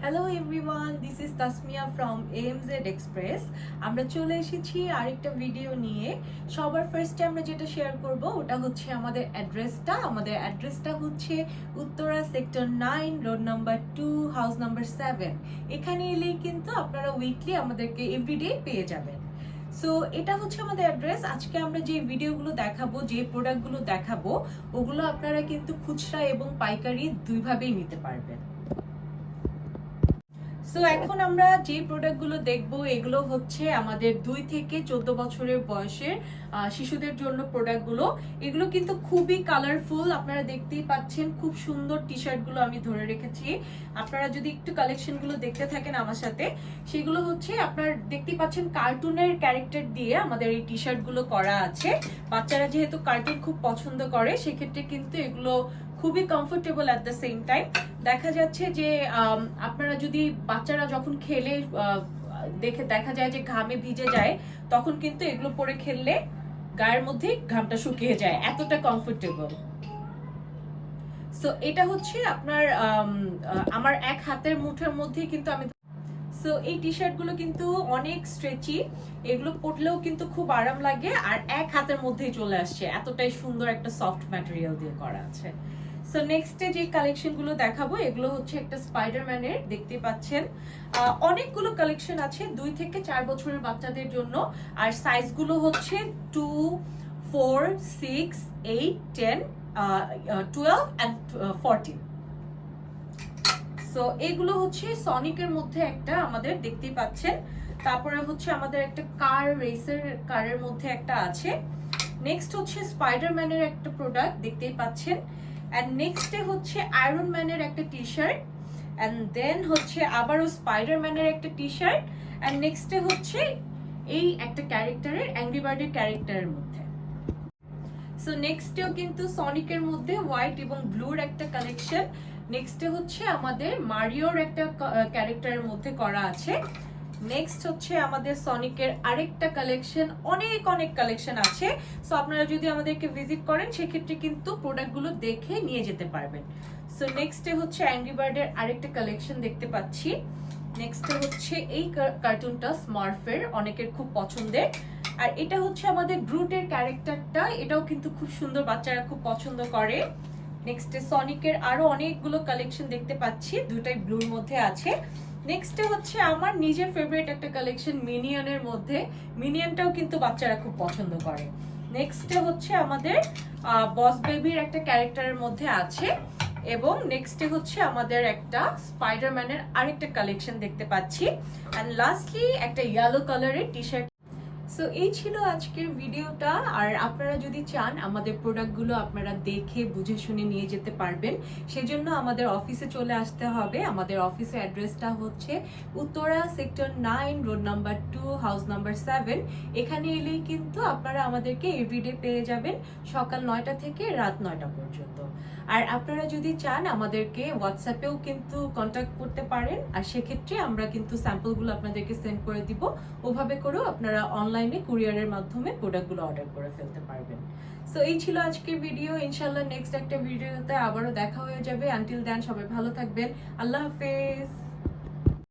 Hello everyone, this is Tasmia from AMZ express. আমরা চলে এসেছি আরেকটা ভিডিও নিয়ে। সবার ফার্স্টে আমরা যেটা শেয়ার করব ওটা হচ্ছে আমাদের অ্যাড্রেসটা হচ্ছে Uttara sector 9, road number 2, house number 7। এখানে এলেই কিন্তু আপনারা উইকলি আমাদেরকে এভরিডে পেয়ে যাবেন। সো এটা হচ্ছে আমাদের অ্যাড্রেস। আজকে আমরা যে ভিডিওগুলো দেখাবো, যে প্রোডাক্টগুলো দেখাবো, ওগুলো আপনারা কিন্তু খুচরা এবং পাইকারি দুইভাবেই নিতে পারবেন। সো এখন আমরা যে প্রোডাক্টগুলো দেখবো এগুলো হচ্ছে আমাদের 2 থেকে 14 বছরের বয়সের শিশুদের জন্য প্রোডাক্টগুলো। এগুলো কিন্তু খুবই কালারফুল, আপনারা দেখতেই পাচ্ছেন। খুব সুন্দর টি শার্টগুলো আমি ধরে রেখেছি। আপনারা যদি একটু কালেকশনগুলো দেখতে থাকেন আমার সাথে, সেগুলো হচ্ছে আপনারা দেখতেই পাচ্ছেন কার্টুনের ক্যারেক্টার দিয়ে আমাদের এই টি শার্টগুলো করা আছে। বাচ্চারা যেহেতু কার্টুন খুব পছন্দ করে, সেক্ষেত্রে কিন্তু এগুলো খুবই comfortable at the same time. দেখা যাচ্ছে যে আপনারা যদি বাচ্চারা যখন খেলে দেখা যায় যে ঘামে ভিজে যায়, তখন কিন্তু এগুলো পরে খেললে গায়ের মধ্যে ঘামটা শুকিয়ে যায়, এতটা কমফোর্টেবল। সো এটা হচ্ছে আপনার আমার এক হাতের মুঠোর মধ্যে কিন্তু আমি। সো এই টি শার্ট গুলো কিন্তু অনেক স্ট্রেচি, এগুলো পরলেও কিন্তু খুব আরাম লাগে, আর এক হাতের মধ্যেই চলে আসছে, এতটাই সুন্দর একটা সফট ম্যাটেরিয়াল দিয়ে করা আছে। সো নেক্সটে যে কালেকশন গুলো দেখাবো এগুলো হচ্ছে একটা স্পাইডারম্যানের, দেখতে পাচ্ছেন। অনেকগুলো কালেকশন আছে 2 থেকে 4 বছরের বাচ্চাদের জন্য, আর সাইজ গুলো হচ্ছে 2, 4, 6, 8, 10, 12 and 14। সো এগুলো হচ্ছে সনিকের মধ্যে একটা আমাদের দেখতেই পাচ্ছেন। তারপরে হচ্ছে আমাদের একটা কারের মধ্যে একটা আছে। নেক্সট হচ্ছে স্পাইডারম্যানের একটা প্রোডাক্ট দেখতেই পাচ্ছেন। এন্ড নেক্সটে হচ্ছে আয়রন ম্যানের একটা টি শার্ট, এন্ড দেন হচ্ছে আবারও স্পাইডারম্যানের একটা টি শার্ট, এন্ড নেক্সটে হচ্ছে এই একটা ক্যারেক্টারের, অ্যাংরি বার্ডের ক্যারেক্টারের মধ্যে। সো নেক্সটেও কিন্তু সনিকের মধ্যে হোয়াইট এবং ব্লুর একটা কালেকশন। নেক্সটে হচ্ছে আমাদের মারিওর একটা ক্যারেক্টারের মধ্যে করা আছে। নেক্সট হচ্ছে আমাদের সনিকের আরেকটা কালেকশন, অনেক কালেকশন আছে। সো আপনারা যদি আমাদেরকে ভিজিট করেন, সেক্ষেত্রে কিন্তু প্রোডাক্টগুলো দেখে নিয়ে যেতে পারবেন। সো নেক্সটে হচ্ছে অ্যাংরি বার্ডের আরেকটা কালেকশন দেখতে পাচ্ছি। নেক্সটে হচ্ছে এই কার্টুনটা স্মার্ফের, অনেকের খুব পছন্দের। আর এটা হচ্ছে আমাদের গ্রুটের ক্যারেক্টারটা, এটাও কিন্তু খুব সুন্দর, বাচ্চারা খুব পছন্দ করে। নেক্সটে সনিকের আরো অনেকগুলো কালেকশন দেখতে পাচ্ছি, দুটাই ব্লুর মধ্যে আছে। নেক্সটে হচ্ছে আমার নিজের ফেভারিট একটা কালেকশন মিনিয়নের মধ্যে, মিনিয়নটাও কিন্তু বাচ্চারা খুব পছন্দ করে। নেক্সটে হচ্ছে আমাদের বস বেবির একটা ক্যারেক্টারের মধ্যে আছে, এবং নেক্সটে হচ্ছে আমাদের একটা স্পাইডারম্যানের আরেকটা কালেকশন দেখতে পাচ্ছি। এন্ড লাস্টলি একটা ইয়েলো কালারের টি শার্ট। সো এই ছিল আজকের ভিডিওটা। আর আপনারা যদি চান আমাদের প্রোডাক্টগুলো আপনারা দেখে বুঝে শুনে নিয়ে যেতে পারবেন, সেজন্য আমাদের অফিসে চলে আসতে হবে। আমাদের অফিসের অ্যাড্রেসটা হচ্ছে Uttara sector 9, road number 2, house number 7। এখানে এলেই কিন্তু আপনারা আমাদেরকে এভরিডে পেয়ে যাবেন, সকাল 9টা থেকে রাত 9টা পর্যন্ত। আর আপনারা যদি চান আমাদেরকে হোয়াটসঅ্যাপেও কিন্তু কন্ট্যাক্ট করতে পারেন, আর সেক্ষেত্রে আমরা কিন্তু স্যাম্পলগুলো আপনাদেরকে সেন্ড করে দিব। ওভাবে করেও আপনারা অনলাইনে কুরিয়ারের মাধ্যমে প্রোডাক্টগুলো অর্ডার করে ফেলতে পারবেন। সো এই ছিল আজকের ভিডিও। ইনশাল্লাহ নেক্সট একটা ভিডিওতে আবারও দেখা হয়ে যাবে। আনটিল দেন সবাই ভালো থাকবেন। আল্লাহ হাফেজ।